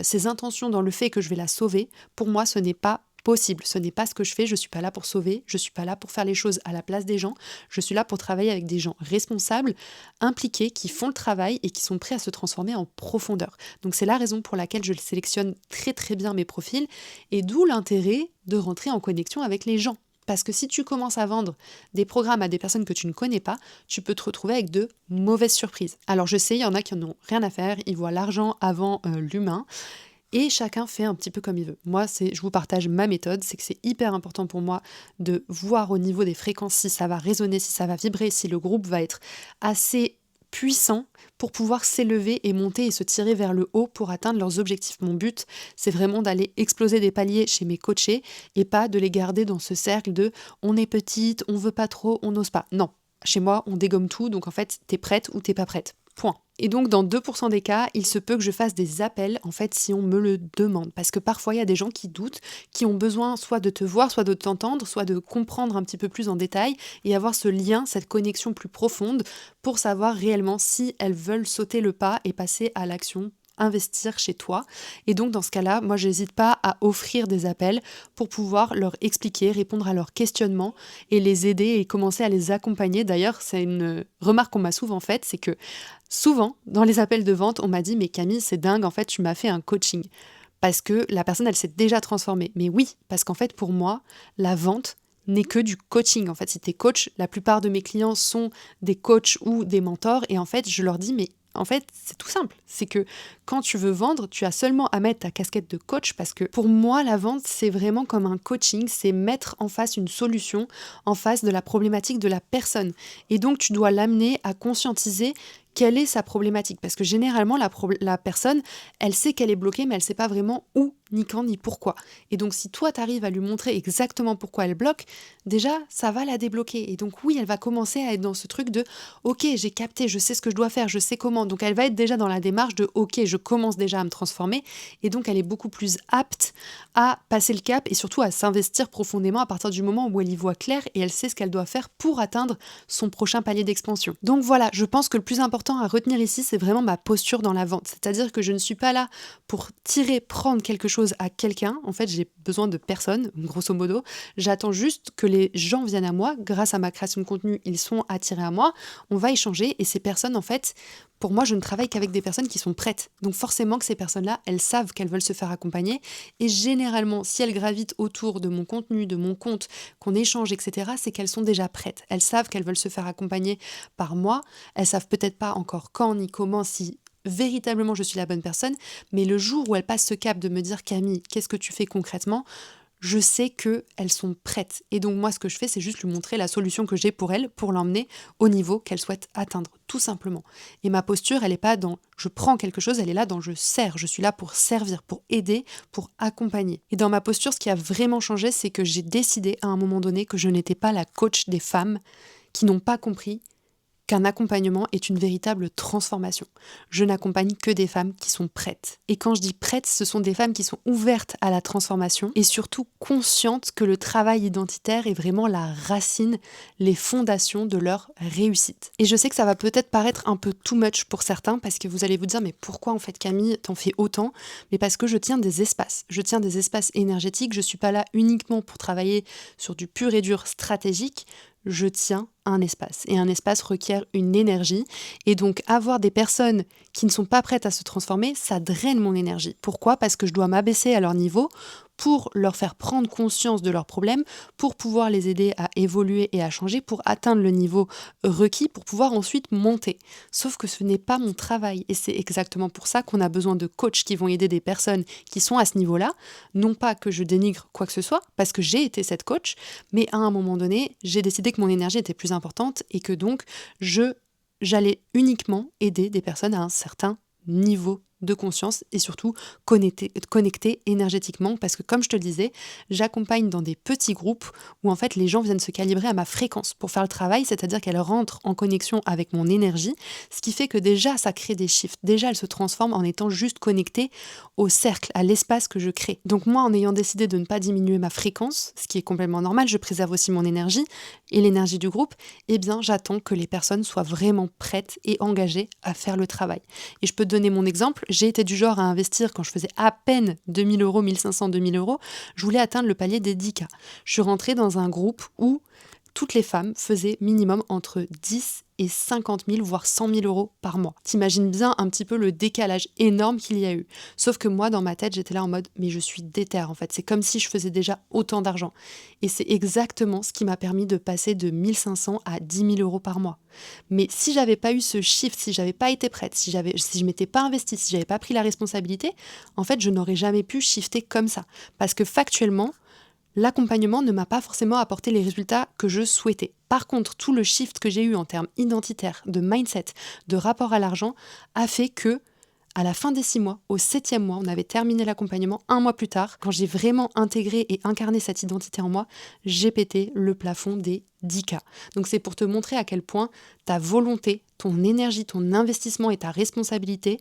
ses intentions dans le fait que je vais la sauver, pour moi ce n'est pas possible. Ce n'est pas ce que je fais, je suis pas là pour sauver, je suis pas là pour faire les choses à la place des gens, je suis là pour travailler avec des gens responsables, impliqués, qui font le travail et qui sont prêts à se transformer en profondeur. Donc c'est la raison pour laquelle je sélectionne très très bien mes profils et d'où l'intérêt de rentrer en connexion avec les gens. Parce que si tu commences à vendre des programmes à des personnes que tu ne connais pas, tu peux te retrouver avec de mauvaises surprises. Alors je sais, il y en a qui en ont rien à faire, ils voient l'argent avant l'humain. Et chacun fait un petit peu comme il veut. Moi, je vous partage ma méthode, c'est que c'est hyper important pour moi de voir au niveau des fréquences si ça va résonner, si ça va vibrer, si le groupe va être assez puissant pour pouvoir s'élever et monter et se tirer vers le haut pour atteindre leurs objectifs. Mon but, c'est vraiment d'aller exploser des paliers chez mes coachés et pas de les garder dans ce cercle de on est petite, on veut pas trop, on n'ose pas. Non, chez moi, on dégomme tout, donc en fait, t'es prête ou t'es pas prête. Point. Et donc, dans 2% des cas, il se peut que je fasse des appels, en fait, si on me le demande. Parce que parfois, il y a des gens qui doutent, qui ont besoin soit de te voir, soit de t'entendre, soit de comprendre un petit peu plus en détail et avoir ce lien, cette connexion plus profonde pour savoir réellement si elles veulent sauter le pas et passer à l'action, investir chez toi. Et donc dans ce cas-là, moi je n'hésite pas à offrir des appels pour pouvoir leur expliquer, répondre à leurs questionnements et les aider et commencer à les accompagner. D'ailleurs, c'est une remarque qu'on m'a souvent faite, c'est que souvent dans les appels de vente, on m'a dit mais Camille, c'est dingue, en fait tu m'as fait un coaching. Parce que la personne, elle s'est déjà transformée. Mais oui, parce qu'en fait pour moi, la vente n'est que du coaching. En fait, si tu es coach, la plupart de mes clients sont des coachs ou des mentors et en fait, je leur dis mais en fait, c'est tout simple. C'est que quand tu veux vendre, tu as seulement à mettre ta casquette de coach parce que pour moi, la vente, c'est vraiment comme un coaching, c'est mettre en face une solution, en face de la problématique de la personne. Et donc, tu dois l'amener à conscientiser quelle est sa problématique. Parce que généralement, la personne, elle sait qu'elle est bloquée, mais elle ne sait pas vraiment où, ni quand, ni pourquoi. Et donc, si toi, tu arrives à lui montrer exactement pourquoi elle bloque, déjà, ça va la débloquer. Et donc, oui, elle va commencer à être dans ce truc de « Ok, j'ai capté, je sais ce que je dois faire, je sais comment. » Donc, elle va être déjà dans la démarche de « Ok, je commence déjà à me transformer. » Et donc, elle est beaucoup plus apte à passer le cap et surtout à s'investir profondément à partir du moment où elle y voit clair et elle sait ce qu'elle doit faire pour atteindre son prochain palier d'expansion. Donc voilà, je pense que le plus important à retenir ici, c'est vraiment ma posture dans la vente. C'est-à-dire que je ne suis pas là pour prendre quelque chose à quelqu'un. En fait, j'ai besoin de personne, grosso modo. J'attends juste que les gens viennent à moi. Grâce à ma création de contenu, ils sont attirés à moi. On va échanger et ces personnes, en fait, pour moi, je ne travaille qu'avec des personnes qui sont prêtes. Donc forcément que ces personnes-là, elles savent qu'elles veulent se faire accompagner. Et généralement, si elles gravitent autour de mon contenu, de mon compte, qu'on échange, etc., c'est qu'elles sont déjà prêtes. Elles savent qu'elles veulent se faire accompagner par moi. Elles savent peut-être pas encore quand ni comment, si véritablement je suis la bonne personne. Mais le jour où elles passent ce cap de me dire « Camille, qu'est-ce que tu fais concrètement ?» je sais qu'elles sont prêtes. Et donc moi, ce que je fais, c'est juste lui montrer la solution que j'ai pour elles, pour l'emmener au niveau qu'elle souhaite atteindre, tout simplement. Et ma posture, elle n'est pas dans « je prends quelque chose », elle est là dans « je sers ». Je suis là pour servir, pour aider, pour accompagner. Et dans ma posture, ce qui a vraiment changé, c'est que j'ai décidé à un moment donné que je n'étais pas la coach des femmes qui n'ont pas compris qu'un accompagnement est une véritable transformation. Je n'accompagne que des femmes qui sont prêtes. Et quand je dis prêtes, ce sont des femmes qui sont ouvertes à la transformation et surtout conscientes que le travail identitaire est vraiment la racine, les fondations de leur réussite. Et je sais que ça va peut-être paraître un peu too much pour certains parce que vous allez vous dire mais pourquoi en fait Camille t'en fais autant? Mais parce que je tiens des espaces. Je tiens des espaces énergétiques. Je suis pas là uniquement pour travailler sur du pur et dur stratégique. Je tiens un espace. Et un espace requiert une énergie. Et donc, avoir des personnes qui ne sont pas prêtes à se transformer, ça draine mon énergie. Pourquoi ? Parce que je dois m'abaisser à leur niveau pour leur faire prendre conscience de leurs problèmes, pour pouvoir les aider à évoluer et à changer, pour atteindre le niveau requis, pour pouvoir ensuite monter. Sauf que ce n'est pas mon travail. Et c'est exactement pour ça qu'on a besoin de coachs qui vont aider des personnes qui sont à ce niveau-là. Non pas que je dénigre quoi que ce soit, parce que j'ai été cette coach, mais à un moment donné, j'ai décidé que mon énergie était plus importante et que donc j'allais uniquement aider des personnes à un certain niveau de conscience et surtout connecter énergétiquement parce que comme je te le disais, j'accompagne dans des petits groupes où en fait les gens viennent se calibrer à ma fréquence pour faire le travail, c'est-à-dire qu'elles rentrent en connexion avec mon énergie, ce qui fait que déjà ça crée des shifts, déjà elles se transforment en étant juste connectées au cercle, à l'espace que je crée. Donc moi en ayant décidé de ne pas diminuer ma fréquence, ce qui est complètement normal, je préserve aussi mon énergie et l'énergie du groupe, eh bien j'attends que les personnes soient vraiment prêtes et engagées à faire le travail. Et je peux te donner mon exemple, j'ai été du genre à investir quand je faisais à peine 2000 euros, 1500, 2000 euros, je voulais atteindre le palier des 10K. Je suis rentrée dans un groupe où toutes les femmes faisaient minimum entre 10 et 50 000, voire 100 000 euros par mois. T'imagines bien un petit peu le décalage énorme qu'il y a eu. Sauf que moi, dans ma tête, j'étais là en mode, mais je suis déter en fait. C'est comme si je faisais déjà autant d'argent. Et c'est exactement ce qui m'a permis de passer de 1500 à 10 000 euros par mois. Mais si j'avais pas eu ce shift, si j'avais pas été prête, si je m'étais pas investie, si j'avais pas pris la responsabilité, en fait, je n'aurais jamais pu shifter comme ça. Parce que factuellement, l'accompagnement ne m'a pas forcément apporté les résultats que je souhaitais. Par contre, tout le shift que j'ai eu en termes identitaires, de mindset, de rapport à l'argent, a fait que, à la fin des 6 mois, au 7e mois, on avait terminé l'accompagnement 1 mois plus tard. Quand j'ai vraiment intégré et incarné cette identité en moi, j'ai pété le plafond des 10K. Donc c'est pour te montrer à quel point ta volonté, ton énergie, ton investissement et ta responsabilité,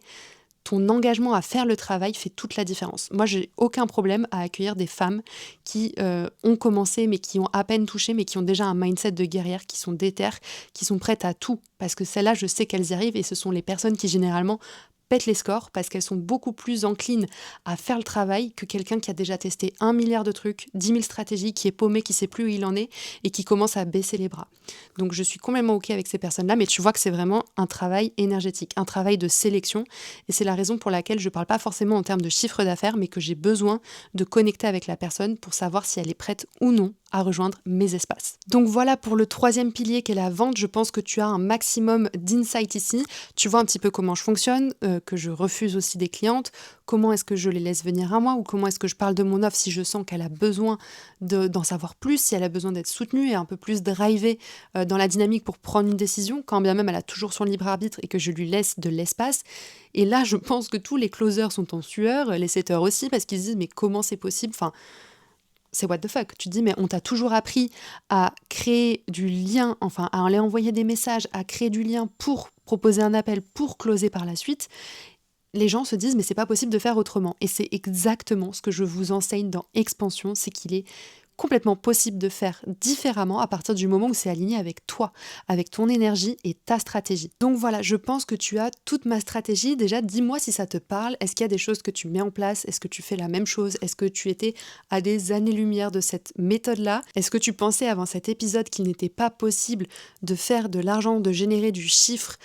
ton engagement à faire le travail fait toute la différence. Moi, j'ai aucun problème à accueillir des femmes qui ont commencé, mais qui ont à peine touché, mais qui ont déjà un mindset de guerrière, qui sont déterres, qui sont prêtes à tout. Parce que celles-là, je sais qu'elles y arrivent et ce sont les personnes qui généralement pètent les scores parce qu'elles sont beaucoup plus enclines à faire le travail que quelqu'un qui a déjà testé 1 milliard de trucs, 10 000 stratégies, qui est paumé, qui sait plus où il en est et qui commence à baisser les bras. Donc je suis complètement OK avec ces personnes-là, mais tu vois que c'est vraiment un travail énergétique, un travail de sélection et c'est la raison pour laquelle je parle pas forcément en termes de chiffre d'affaires, mais que j'ai besoin de connecter avec la personne pour savoir si elle est prête ou non à rejoindre mes espaces. Donc voilà pour le 3e pilier qui est la vente. Je pense que tu as un maximum d'insight ici. Tu vois un petit peu comment je fonctionne, que je refuse aussi des clientes, comment est-ce que je les laisse venir à moi ou comment est-ce que je parle de mon offre si je sens qu'elle a besoin d'en savoir plus, si elle a besoin d'être soutenue et un peu plus drivée dans la dynamique pour prendre une décision, quand bien même elle a toujours son libre arbitre et que je lui laisse de l'espace. Et là, je pense que tous les closers sont en sueur, les setters aussi, parce qu'ils se disent mais comment c'est possible ? Enfin, c'est what the fuck. Tu te dis, mais on t'a toujours appris à créer du lien, enfin, à aller envoyer des messages, à créer du lien pour proposer un appel, pour closer par la suite. Les gens se disent, mais c'est pas possible de faire autrement. Et c'est exactement ce que je vous enseigne dans Expansion, c'est qu'il est complètement possible de faire différemment à partir du moment où c'est aligné avec toi, avec ton énergie et ta stratégie. Donc voilà, je pense que tu as toute ma stratégie. Déjà, dis-moi si ça te parle. Est-ce qu'il y a des choses que tu mets en place? Est-ce que tu fais la même chose? Est-ce que tu étais à des années-lumière de cette méthode-là? Est-ce que tu pensais avant cet épisode qu'il n'était pas possible de faire de l'argent, de générer du chiffre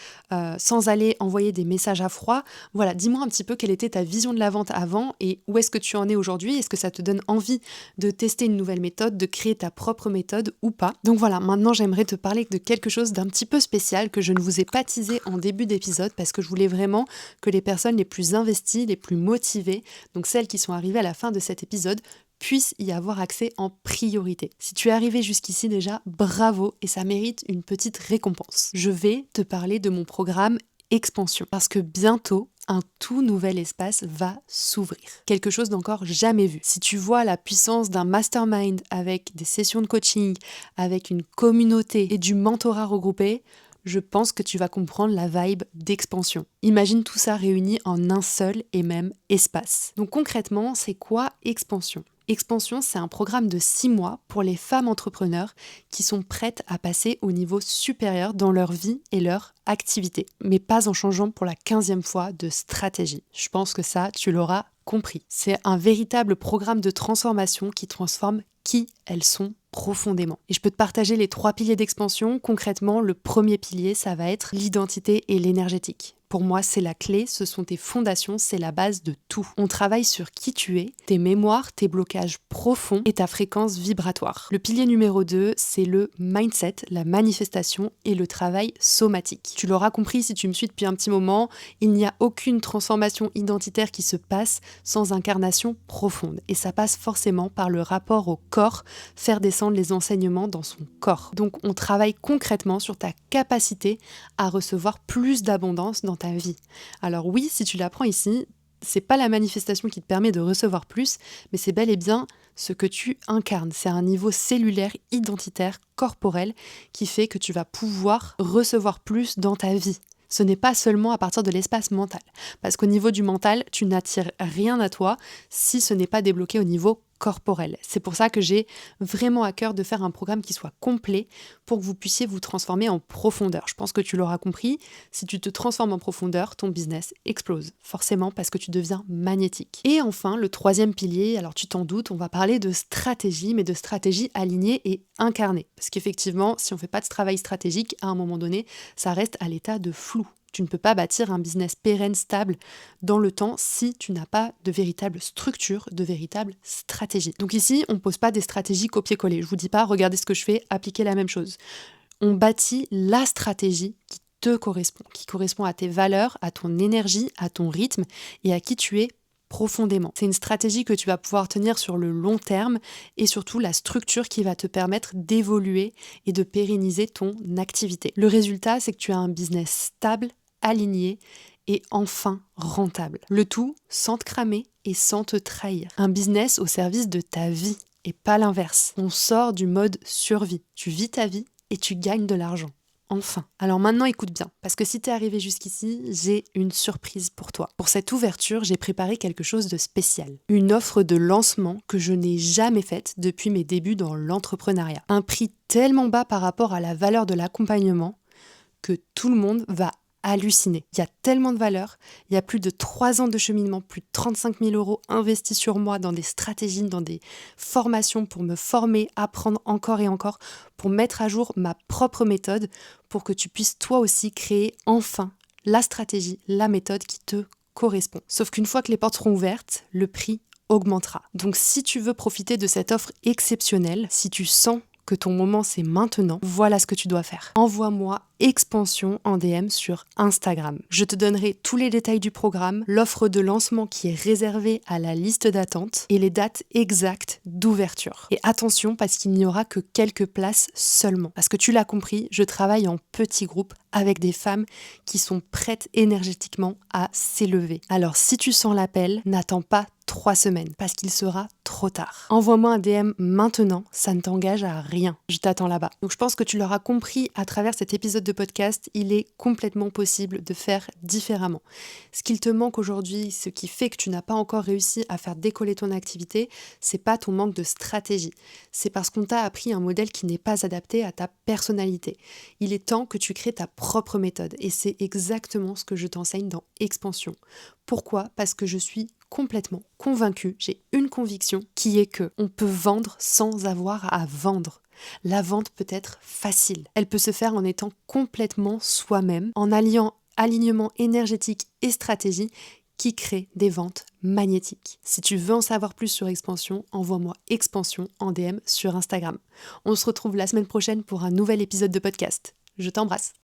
sans aller envoyer des messages à froid? Voilà, dis-moi un petit peu quelle était ta vision de la vente avant et où est-ce que tu en es aujourd'hui? Est-ce que ça te donne envie de tester une nouvelle méthode, de créer ta propre méthode ou pas? Donc voilà, maintenant j'aimerais te parler de quelque chose d'un petit peu spécial que je ne vous ai pas teasé en début d'épisode parce que je voulais vraiment que les personnes les plus investies, les plus motivées, donc celles qui sont arrivées à la fin de cet épisode, puissent y avoir accès en priorité. Si tu es arrivé jusqu'ici déjà, bravo et ça mérite une petite récompense. Je vais te parler de mon programme Expansion parce que bientôt, un tout nouvel espace va s'ouvrir. Quelque chose d'encore jamais vu. Si tu vois la puissance d'un mastermind avec des sessions de coaching, avec une communauté et du mentorat regroupé, je pense que tu vas comprendre la vibe d'expansion. Imagine tout ça réuni en un seul et même espace. Donc concrètement, c'est quoi Expansion ? Expansion, c'est un programme de 6 mois pour les femmes entrepreneurs qui sont prêtes à passer au niveau supérieur dans leur vie et leur activité, mais pas en changeant pour la 15e fois de stratégie. Je pense que ça, tu l'auras compris. C'est un véritable programme de transformation qui transforme qui elles sont profondément. Et je peux te partager les 3 piliers d'expansion. Concrètement, le premier pilier, ça va être l'identité et l'énergétique. Pour moi, c'est la clé, ce sont tes fondations, c'est la base de tout. On travaille sur qui tu es, tes mémoires, tes blocages profonds et ta fréquence vibratoire. Le pilier numéro 2, c'est le mindset, la manifestation et le travail somatique. Tu l'auras compris si tu me suis depuis un petit moment, il n'y a aucune transformation identitaire qui se passe sans incarnation profonde. Et ça passe forcément par le rapport au corps, faire descendre les enseignements dans son corps. Donc on travaille concrètement sur ta capacité à recevoir plus d'abondance dans ta vie. Alors oui, si tu l'apprends ici, c'est pas la manifestation qui te permet de recevoir plus, mais c'est bel et bien ce que tu incarnes. C'est un niveau cellulaire, identitaire, corporel qui fait que tu vas pouvoir recevoir plus dans ta vie. Ce n'est pas seulement à partir de l'espace mental. Parce qu'au niveau du mental, tu n'attires rien à toi si ce n'est pas débloqué au niveau corporel. C'est pour ça que j'ai vraiment à cœur de faire un programme qui soit complet pour que vous puissiez vous transformer en profondeur. Je pense que tu l'auras compris, si tu te transformes en profondeur, ton business explose, forcément parce que tu deviens magnétique. Et enfin, le 3e pilier, alors tu t'en doutes, on va parler de stratégie, mais de stratégie alignée et incarnée. Parce qu'effectivement, si on ne fait pas de travail stratégique, à un moment donné, ça reste à l'état de flou. Tu ne peux pas bâtir un business pérenne, stable dans le temps si tu n'as pas de véritable structure, de véritable stratégie. Donc ici, on ne pose pas des stratégies copier-coller. Je vous dis pas, regardez ce que je fais, appliquez la même chose. On bâtit la stratégie qui te correspond, qui correspond à tes valeurs, à ton énergie, à ton rythme et à qui tu es profondément. C'est une stratégie que tu vas pouvoir tenir sur le long terme et surtout la structure qui va te permettre d'évoluer et de pérenniser ton activité. Le résultat, c'est que tu as un business stable, aligné et enfin rentable. Le tout sans te cramer et sans te trahir. Un business au service de ta vie et pas l'inverse. On sort du mode survie. Tu vis ta vie et tu gagnes de l'argent. Enfin. Alors maintenant, écoute bien, parce que si t'es arrivé jusqu'ici, j'ai une surprise pour toi. Pour cette ouverture, j'ai préparé quelque chose de spécial. Une offre de lancement que je n'ai jamais faite depuis mes débuts dans l'entrepreneuriat. Un prix tellement bas par rapport à la valeur de l'accompagnement que tout le monde va halluciner. Il y a tellement de valeur, il y a plus de 3 ans de cheminement, plus de 35 000 € investis sur moi dans des stratégies, dans des formations pour me former, apprendre encore et encore, pour mettre à jour ma propre méthode, pour que tu puisses toi aussi créer enfin la stratégie, la méthode qui te correspond. Sauf qu'une fois que les portes seront ouvertes, le prix augmentera. Donc si tu veux profiter de cette offre exceptionnelle, si tu sens que ton moment c'est maintenant, voilà ce que tu dois faire. Envoie-moi Expansion en DM sur Instagram. Je te donnerai tous les détails du programme, l'offre de lancement qui est réservée à la liste d'attente et les dates exactes d'ouverture. Et attention parce qu'il n'y aura que quelques places seulement. Parce que tu l'as compris, je travaille en petits groupes avec des femmes qui sont prêtes énergétiquement à s'élever. Alors si tu sens l'appel, n'attends pas 3 semaines parce qu'il sera trop tard. Envoie-moi un DM maintenant, ça ne t'engage à rien. Je t'attends là-bas. Donc je pense que tu l'auras compris à travers cet épisode de podcast, il est complètement possible de faire différemment. Ce qu'il te manque aujourd'hui, ce qui fait que tu n'as pas encore réussi à faire décoller ton activité, c'est pas ton manque de stratégie. C'est parce qu'on t'a appris un modèle qui n'est pas adapté à ta personnalité. Il est temps que tu crées ta propre méthode et c'est exactement ce que je t'enseigne dans Expansion. Pourquoi ? Parce que je suis complètement convaincue, j'ai une conviction qui est que on peut vendre sans avoir à vendre. La vente peut être facile. Elle peut se faire en étant complètement soi-même, en alliant alignement énergétique et stratégie qui crée des ventes magnétiques. Si tu veux en savoir plus sur Expansion, envoie-moi Expansion en DM sur Instagram. On se retrouve la semaine prochaine pour un nouvel épisode de podcast. Je t'embrasse.